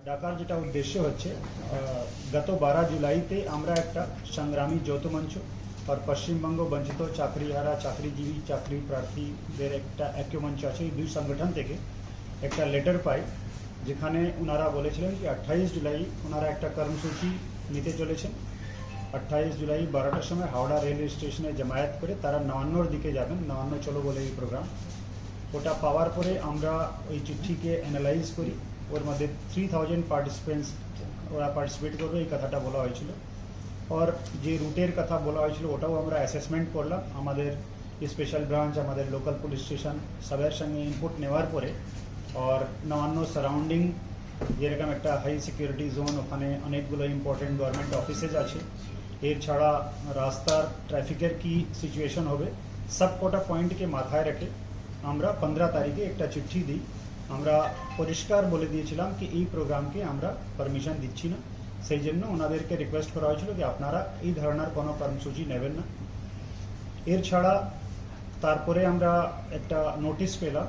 ডাকার যেটা উদ্দেশ্য হচ্ছে গত 12 জুলাইতে আমরা একটা সংগ্রামী যৌথ মঞ্চ আর পশ্চিমবঙ্গ বঞ্চিত চাকরিহারা চাকরিজীবী চাকরি প্রার্থীদের একটা ঐক্যমঞ্চ আছে এই দুই সংগঠন থেকে একটা লেটার পাই যেখানে ওনারা বলেছিলেন কি 28 জুলাই ওনারা একটা কর্মসূচি নিতে চলেছেন। 28 জুলাই 12টার সময় হাওড়া রেলওয়ে স্টেশনে জমায়েত করে তারা নবান্নর দিকে যাবেন। নবান্ন চলো বলে এই প্রোগ্রাম ওটা পাওয়ার পরে আমরা ওই চিঠিকে অ্যানালাইজ করি। ওর মধ্যে 3000 পার্টিসিপেন্টস ওরা পার্টিসিপেট করবে এই কথাটা বলা হয়েছিল। আর যে রুটের কথা বলা হয়েছিল ওটাও আমরা অ্যাসেসমেন্ট করলাম আমাদের স্পেশাল ব্রাঞ্চ আমাদের লোকাল পুলিশ স্টেশন সবার সঙ্গে ইনপুট নেওয়ার পরে। আর নবান্ন সারাউন্ডিং যেরকম একটা হাই সিকিউরিটি জোন ওখানে অনেকগুলো ইম্পর্টেন্ট গভর্নমেন্ট অফিসেস আছে। এর ছাড়া রাস্তার ট্রাফিকের কি সিচুয়েশন হবে সব কটা পয়েন্টকে মাথায় রেখে আমরা 15 তারিখে একটা চিঠি দিই। আমরা পরিষ্কার বলে দিয়েছিলাম কি এই প্রোগ্রামকে আমরা পারমিশন দিচ্ছি না। সেই জন্য ওনাদেরকে রিকোয়েস্ট করা হয়েছিল যে আপনারা এই ধরনের কোনো কর্মসূচি নেবেন না। এর ছাড়া তারপরে আমরা একটা নোটিশ পেলাম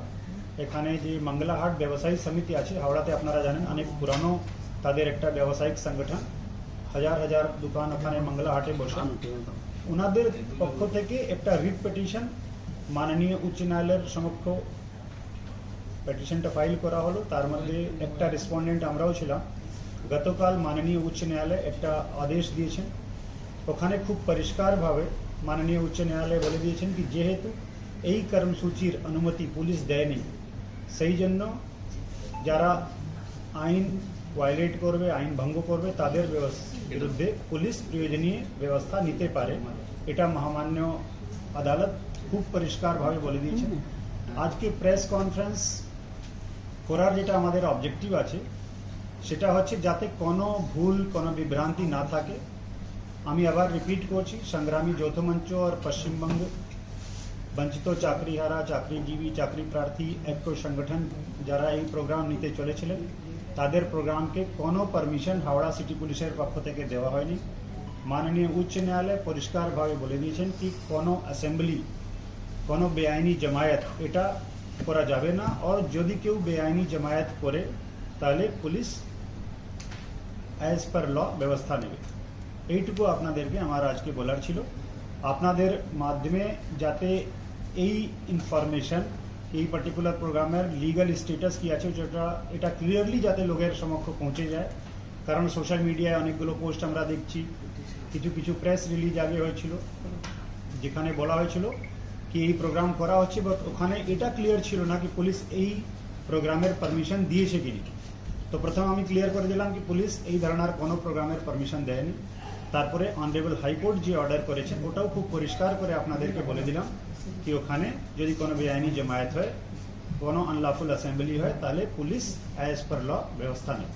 এখানে যে মঙ্গলাহাট ব্যবসায়ী সমিতি আছে হাওড়াতে আপনারা জানেন অনেক পুরানো তাদের একটা ব্যবসায়িক সংগঠন হাজার হাজার দোকান ওখানে মঙ্গলাহাটে বসে। ওনাদের পক্ষ থেকে একটা রিট পিটিশন মাননীয় উচ্চ ন্যায়ালয়ের সমক্ষ পিটিশনটা ফাইল করা হলো। তার মধ্যে একটা রেসপন্ডেন্ট আমরাও ছিলাম। গতকাল মাননীয় উচ্চ ন্যায়ালয় একটা আদেশ দিয়েছেন। ওখানে খুব পরিষ্কারভাবে মাননীয় উচ্চ ন্যায়ালয় বলে দিয়েছেন কি যেহেতু এই কর্মসূচির অনুমতি পুলিশ দেয়নি সেই জন্য যারা আইন ভায়োলেট করবে আইন ভঙ্গ করবে তাদের বিরুদ্ধে পুলিশ প্রয়োজনীয় ব্যবস্থা নিতে পারে। এটা মহামান্য আদালত খুব পরিষ্কারভাবে বলে দিয়েছেন। আজকে প্রেস কনফারেন্স করার যেটা আমাদের অবজেক্টিভ আছে সেটা হচ্ছে যাতে কোনো ভুল কোনো বিভ্রান্তি না থাকে। আমি আবার রিপিট করছি সংগ্রামী যৌথ মঞ্চ আর পশ্চিমবঙ্গ বঞ্চিত চাকরিহারা চাকরিজীবী চাকরি প্রার্থী ঐক্য সংগঠন যারা এই প্রোগ্রাম নিতে চলেছিলেন তাদের প্রোগ্রামকে কোনো পারমিশন হাওড়া সিটি পুলিশের পক্ষ থেকে দেওয়া হয়নি। মাননীয় উচ্চ ন্যায়ালয় পরিষ্কারভাবে বলে দিয়েছেন কি কোনো অ্যাসেম্বলি কোনো বেআইনি জমায়েত এটা করা যাবে না। আর যদি কেউ বেআইনি জমায়েত করে তাহলে পুলিশ অ্যাজ পার ল ব্যবস্থা নেবে। এইটুকু আপনাদেরকে আমার আজকে বলার ছিল। আপনাদের মাধ্যমে যাতে এই ইনফরমেশন এই পার্টিকুলার প্রোগ্রামের লিগাল স্ট্যাটাস কি আছে এটা ক্লিয়ারলি যাতে লোকের সমক্ষ পৌঁছে যায়। কারণ সোশ্যাল মিডিয়ায় অনেকগুলো পোস্ট আমরা দেখছি, কিছু কিছু প্রেস রিলিজ আগে হয়েছিল যেখানে বলা হয়েছিল কি এই প্রোগ্রাম করা হচ্ছে, বাট ওখানে এটা ক্লিয়ার ছিল না কি পুলিশ এই প্রোগ্রামের পারমিশন দিয়েছে কি না। তো প্রথম আমি ক্লিয়ার করে দিলাম কি পুলিশ এই ধরনের কোনো প্রোগ্রামের পারমিশন দেয়নি। তারপরে অনারেবল হাইকোর্ট যে অর্ডার করেছেন ওটাও খুব পরিষ্কার করে আপনাদেরকে বলে দিলাম কি ওখানে যদি কোনো বেআইনি জমায়েত হয় কোনো আনলফুল অ্যাসেম্বলি হয় তাহলে পুলিশ অ্যাজ পার ল ব্যবস্থা নেবে।